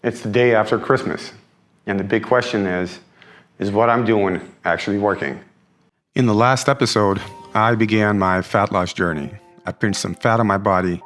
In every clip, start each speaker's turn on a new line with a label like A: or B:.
A: It's the day after Christmas, and the big question is what I'm doing actually working? In the last episode, I began my fat loss journey. I pinched some fat on my body,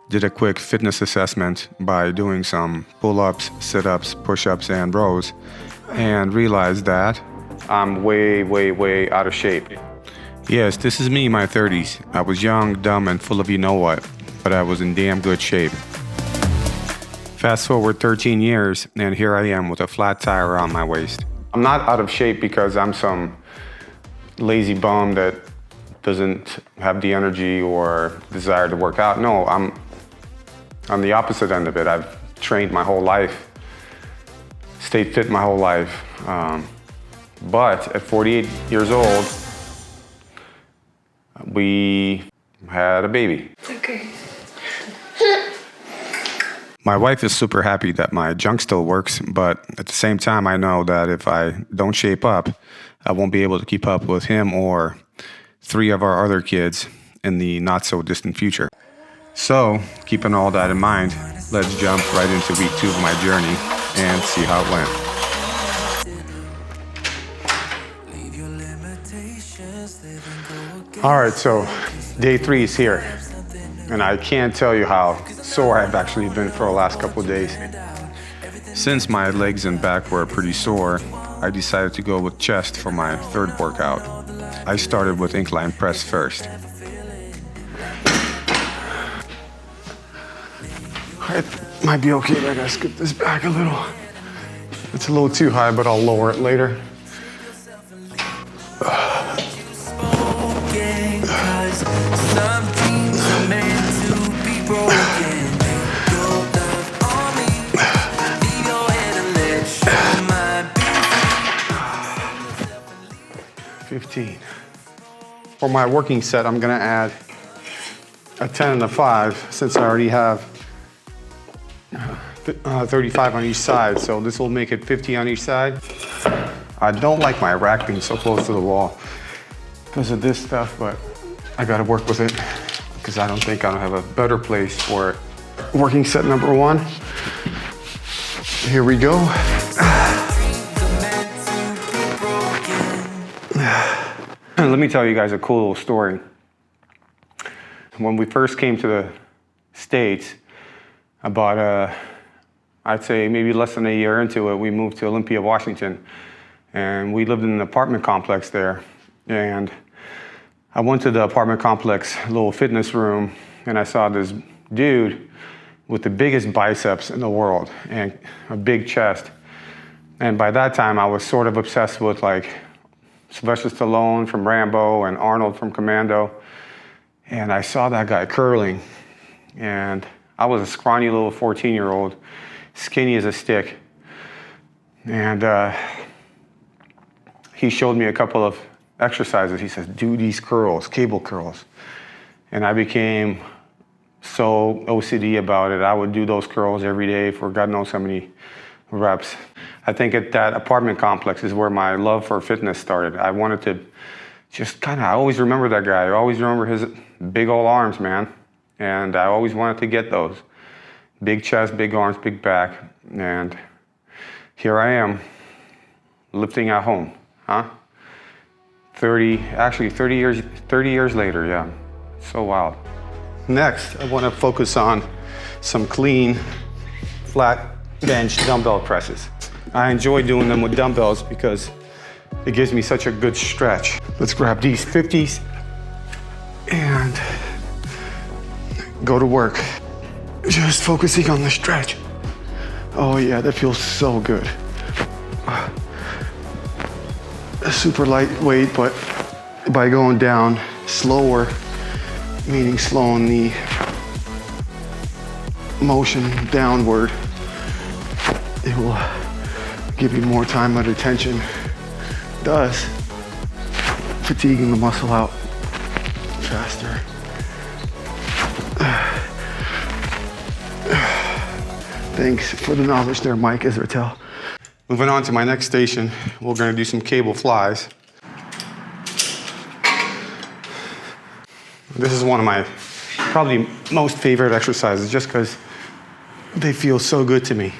A: did a quick fitness assessment by doing some pull-ups, sit-ups, push-ups, and rows, and realized that I'm way out of shape. Yes, this is me in my 30s. I was young, dumb, and full of you-know-what, but I was in damn good shape. Fast forward 13 years, and here I am with a flat tire around my waist. I'm not out of shape because I'm some lazy bum that doesn't have the energy or desire to work out. No, I'm on the opposite end of it. I've trained my whole life, stayed fit my whole life. But at 48 years old, we had a baby.
B: Okay.
A: My wife is super happy that my junk still works, but at the same time, I know that if I don't shape up, I won't be able to keep up with him or 3 of our other kids in the not so distant future. So, keeping all that in mind, let's jump right into week 2 of my journey and see how it went. All right, so day 3 is here. And I can't tell you how sore I've actually been for the last couple of days. Since my legs and back were pretty sore, I decided to go with chest for my 3rd workout. I started with incline press first. All right, might be okay, but I gotta scoop this back a little. It's a little too high, but I'll lower it later. For my working set, I'm gonna add a 10 and a 5 since I already have 35 on each side. So this will make it 50 on each side. I don't like my rack being so close to the wall because of this stuff, but I gotta work with it because I don't think I don't have a better place for it. Working set number 1. Here we go. Let me tell you guys a cool little story. When we first came to the States, about, I'd say maybe less than a year into it, we moved to Olympia, Washington, and we lived in an apartment complex there. And I went to the apartment complex little fitness room, and I saw this dude with the biggest biceps in the world and a big chest. And by that time, I was sort of obsessed with like Sylvester Stallone from Rambo and Arnold from Commando. And I saw that guy curling. And I was a scrawny little 14-year-old, skinny as a stick. And he showed me a couple of exercises. He says, do these curls, cable curls. And I became so OCD about it. I would do those curls every day for God knows how many reps. I think at that apartment complex is where my love for fitness started. I wanted to just I always remember that guy. I always remember his big old arms, man. And I always wanted to get those. Big chest, big arms, big back. And here I am, lifting at home, huh? 30 years later, yeah. So wild. Next, I want to focus on some clean, flat bench dumbbell presses. I enjoy doing them with dumbbells because it gives me such a good stretch. Let's grab these 50s and go to work. Just focusing on the stretch. Oh yeah, that feels so good. Super lightweight, but by going down slower, meaning slowing the motion downward, it will give you more time under tension. Thus, fatiguing the muscle out faster. Thanks for the knowledge there, Mike Israel. Moving on to my next station, we're gonna do some cable flies. This is one of my probably most favorite exercises just because they feel so good to me.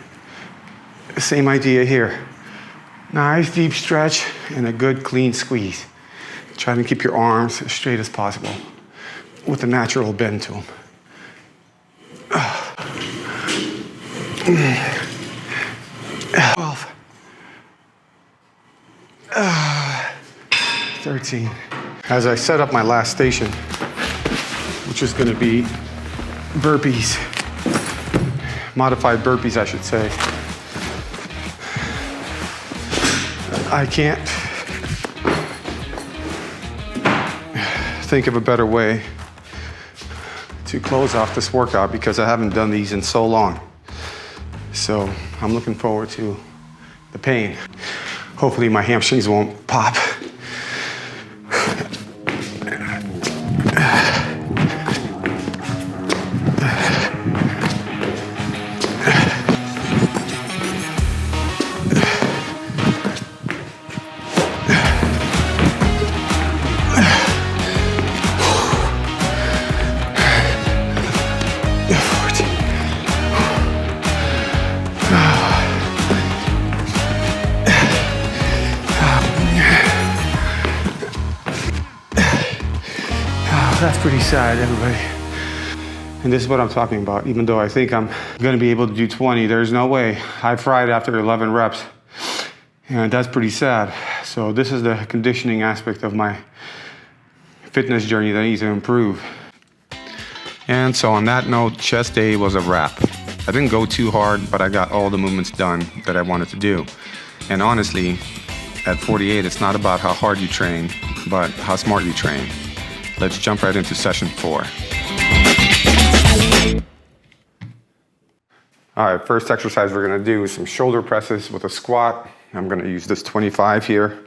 A: Same idea here. Nice deep stretch and a good clean squeeze. Try to keep your arms as straight as possible with a natural bend to them. 12. 13. As I set up my last station, which is going to be burpees, modified burpees, I should say. I can't think of a better way to close off this workout because I haven't done these in so long. So I'm looking forward to the pain. Hopefully my hamstrings won't pop. That's pretty sad, everybody. And this is what I'm talking about. Even though I think I'm gonna be able to do 20, there's no way. I fried after 11 reps, and that's pretty sad. So this is the conditioning aspect of my fitness journey that needs to improve. And so on that note, chest day was a wrap. I didn't go too hard, but I got all the movements done that I wanted to do. And honestly, at 48, it's not about how hard you train, but how smart you train. Let's jump right into session 4. All right, first exercise we're gonna do is some shoulder presses with a squat. I'm gonna use this 25 here.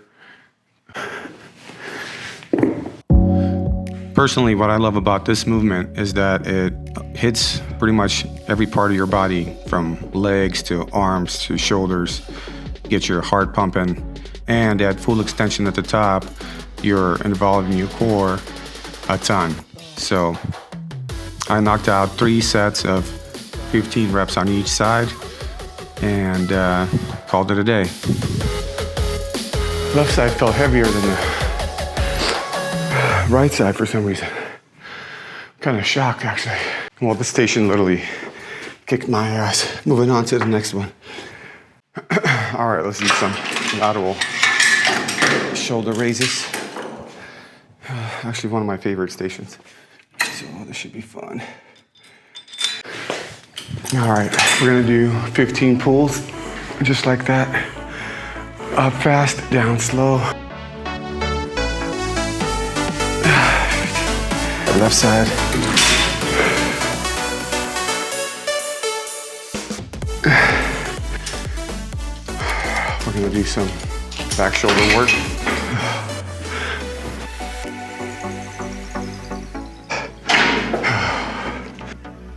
A: Personally, what I love about this movement is that it hits pretty much every part of your body, from legs to arms to shoulders, get your heart pumping, and at full extension at the top, you're involving your core a ton. So I knocked out 3 sets of 15 reps on each side and called it a day. Left side felt heavier than the right side for some reason. Kind of shocked, actually. Well, the station literally kicked my ass. Moving on to the next one. All right, let's do some lateral shoulder raises. Actually, one of my favorite stations. So this should be fun. All right, we're gonna do 15 pulls, just like that. Up fast, down slow. Left side. We're gonna do some back shoulder work.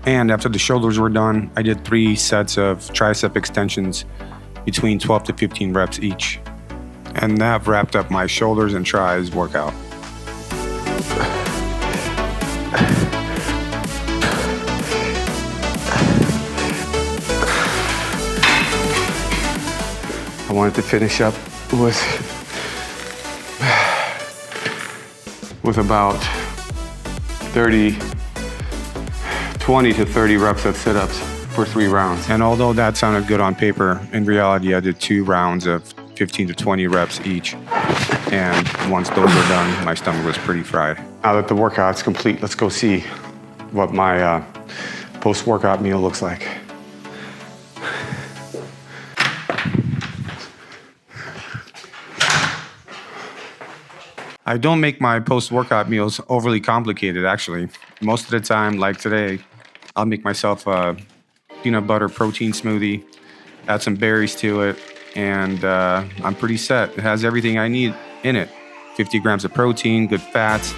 A: And after the shoulders were done, I did 3 sets of tricep extensions between 12 to 15 reps each. And that wrapped up my shoulders and tris workout. I wanted to finish up with about 20 to 30 reps of sit-ups for 3 rounds. And although that sounded good on paper, in reality, I did 2 rounds of 15 to 20 reps each. And once those were done, my stomach was pretty fried. Now that the workout's complete, let's go see what my post-workout meal looks like. I don't make my post-workout meals overly complicated, actually. Most of the time, like today, I'll make myself a peanut butter protein smoothie, add some berries to it, and I'm pretty set. It has everything I need in it. 50 grams of protein, good fats,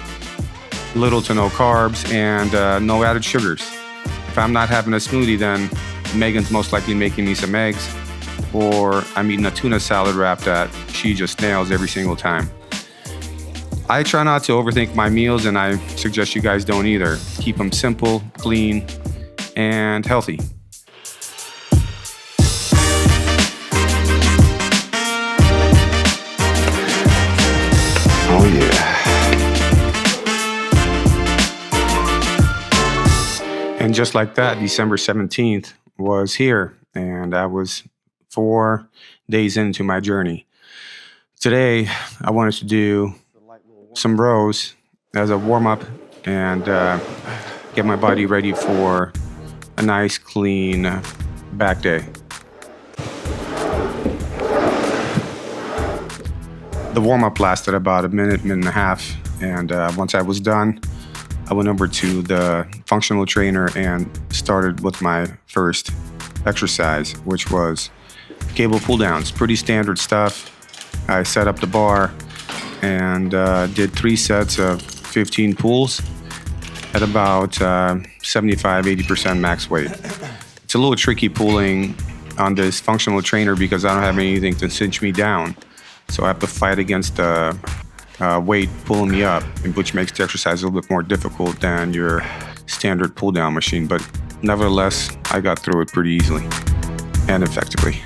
A: little to no carbs, and no added sugars. If I'm not having a smoothie, then Megan's most likely making me some eggs, or I'm eating a tuna salad wrap that she just nails every single time. I try not to overthink my meals, and I suggest you guys don't either. Keep them simple, clean, and healthy. just like that, December 17th was here, and I was 4 days into my journey. Today, I wanted to do some rows as a warm-up and get my body ready for a nice, clean back day. The warm-up lasted about a minute and a half, and once I was done, I went over to the functional trainer and started with my first exercise, which was cable pull-downs. Pretty standard stuff. I set up the bar and did 3 sets of 15 pulls at about 75-80% max weight. It's a little tricky pulling on this functional trainer because I don't have anything to cinch me down. So I have to fight against the weight pulling me up, which makes the exercise a little bit more difficult than your standard pull-down machine. But nevertheless, I got through it pretty easily and effectively.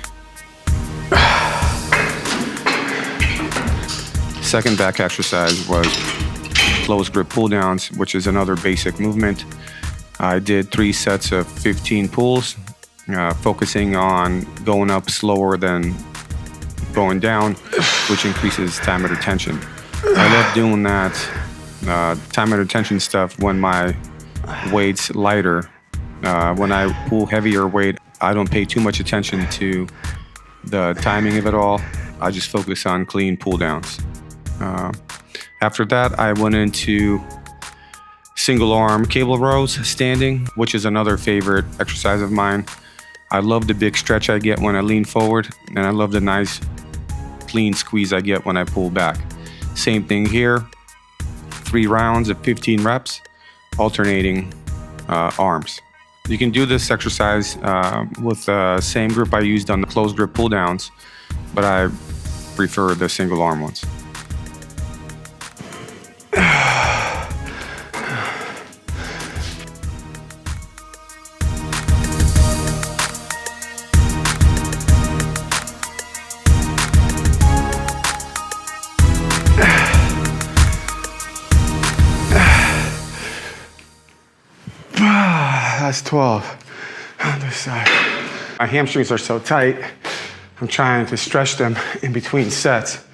A: Second back exercise was closed grip pull-downs, which is another basic movement. I did 3 sets of 15 pulls, focusing on going up slower than going down, which increases time under tension. I love doing that time under tension stuff when my weight's lighter. When I pull heavier weight, I don't pay too much attention to the timing of it all. I just focus on clean pull downs. After that, I went into single arm cable rows standing, which is another favorite exercise of mine. I love the big stretch I get when I lean forward, and I love the nice clean squeeze I get when I pull back. Same thing here, 3 rounds of 15 reps, alternating arms. You can do this exercise with the same grip I used on the closed grip pull downs, but I prefer the single arm ones. That's 12 on this side. My hamstrings are so tight, I'm trying to stretch them in between sets.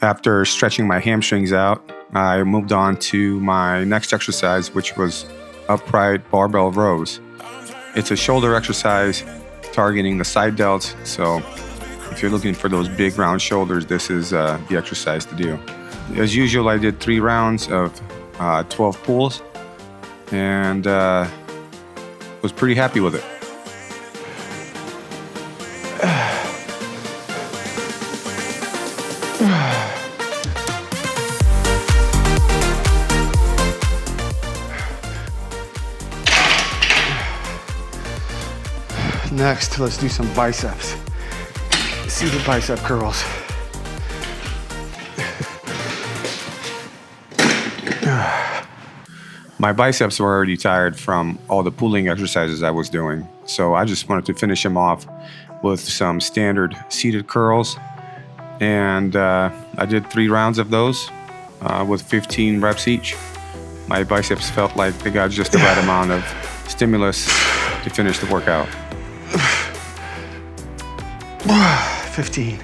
A: After stretching my hamstrings out, I moved on to my next exercise, which was upright barbell rows. It's a shoulder exercise targeting the side delts, so if you're looking for those big round shoulders, this is the exercise to do. As usual, I did 3 rounds of 12 pulls, and was pretty happy with it. Next, let's do some biceps. Seated bicep curls. My biceps were already tired from all the pulling exercises I was doing, so I just wanted to finish them off with some standard seated curls. And I did 3 rounds of those with 15 reps each. My biceps felt like they got just the right amount of stimulus to finish the workout. 15.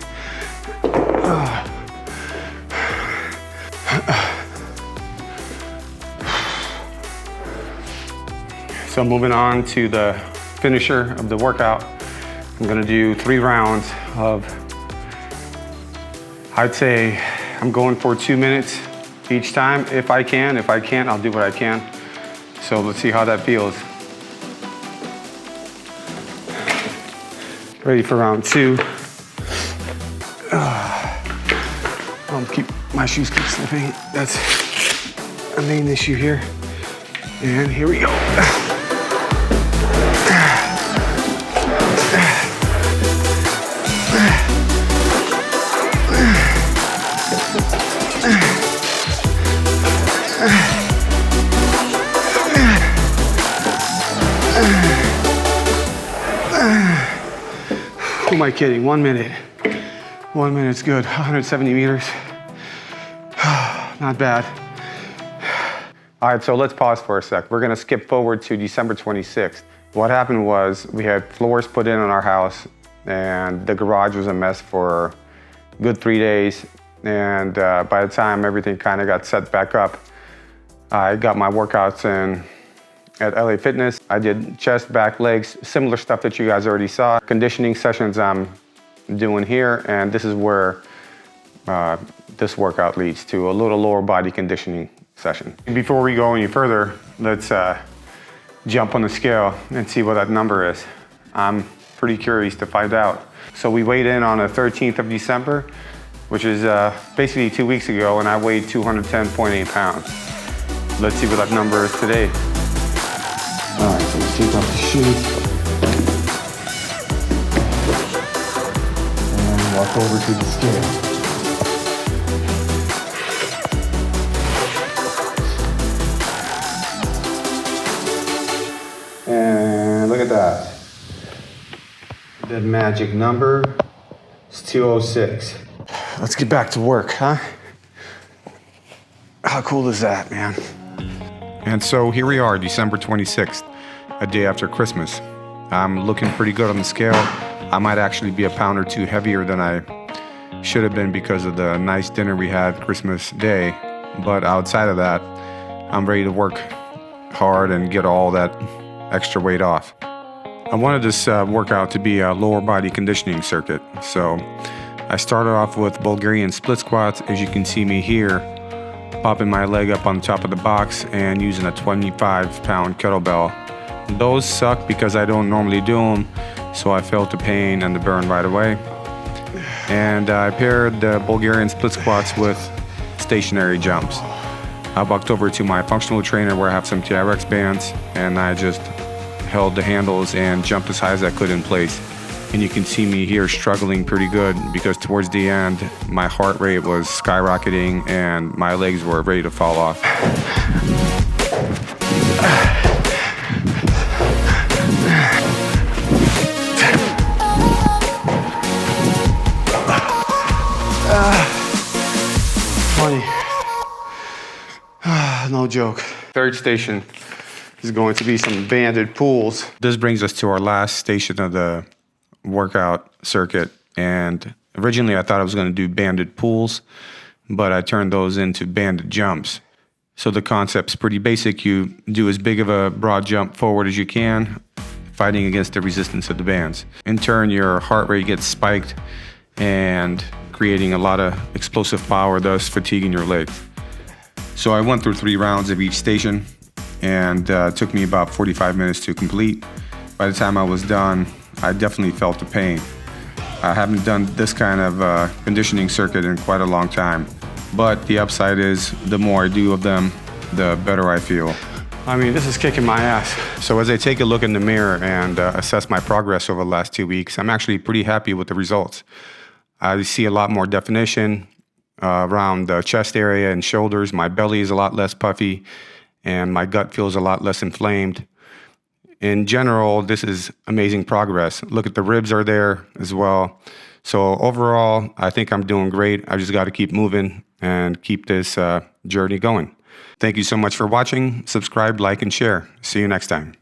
A: So moving on to the finisher of the workout, I'm gonna do 3 rounds of, I'd say I'm going for 2 minutes each time if I can. If I can't, I'll do what I can. So let's see how that feels. Ready for round 2. My shoes keep slipping. That's a main issue here. And here we go. Who am I kidding? 1 minute. 1 minute's good. 170 meters. Not bad. All right, so let's pause for a sec. We're gonna skip forward to December 26th. What happened was we had floors put in our house and the garage was a mess for a good 3 days. And by the time everything kind of got set back up, I got my workouts in at LA Fitness. I did chest, back, legs, similar stuff that you guys already saw. Conditioning sessions I'm doing here, and this is where this workout leads to a little lower body conditioning session. Before we go any further, let's jump on the scale and see what that number is. I'm pretty curious to find out. So we weighed in on the 13th of December, which is basically 2 weeks ago, and I weighed 210.8 pounds. Let's see what that number is today. All right, so let's take off the shoes and walk over to the scale. And look at that. That magic number is 206. Let's get back to work, huh? How cool is that, man? And so here we are, December 26th, a day after Christmas. I'm looking pretty good on the scale. I might actually be a pound or two heavier than I should have been because of the nice dinner we had Christmas Day. But outside of that, I'm ready to work hard and get all that extra weight off. I wanted this workout to be a lower body conditioning circuit. So I started off with Bulgarian split squats, as you can see me here, popping my leg up on top of the box and using a 25-pound kettlebell. Those suck because I don't normally do them, so I felt the pain and the burn right away. And I paired the Bulgarian split squats with stationary jumps. I walked over to my functional trainer where I have some TRX bands, and I just held the handles and jumped as high as I could in place. And you can see me here struggling pretty good because towards the end, my heart rate was skyrocketing and my legs were ready to fall off. Funny. No joke. Third station is going to be some banded pulls. This brings us to our last station of the workout circuit, and originally I thought I was going to do banded pulls, but I turned those into banded jumps. So the concept's pretty basic. You do as big of a broad jump forward as you can, fighting against the resistance of the bands. In turn, your heart rate gets spiked and creating a lot of explosive power, thus fatiguing your legs. So I went through 3 rounds of each station, and it took me about 45 minutes to complete. By the time I was done, I definitely felt the pain. I haven't done this kind of conditioning circuit in quite a long time, but the upside is the more I do of them, the better I feel. I mean, this is kicking my ass. So as I take a look in the mirror and assess my progress over the last 2 weeks, I'm actually pretty happy with the results. I see a lot more definition around the chest area and shoulders. My belly is a lot less puffy, and my gut feels a lot less inflamed. In general, this is amazing progress. Look at the ribs are there as well. So overall, I think I'm doing great. I just got to keep moving and keep this journey going. Thank you so much for watching. Subscribe, like, and share. See you next time.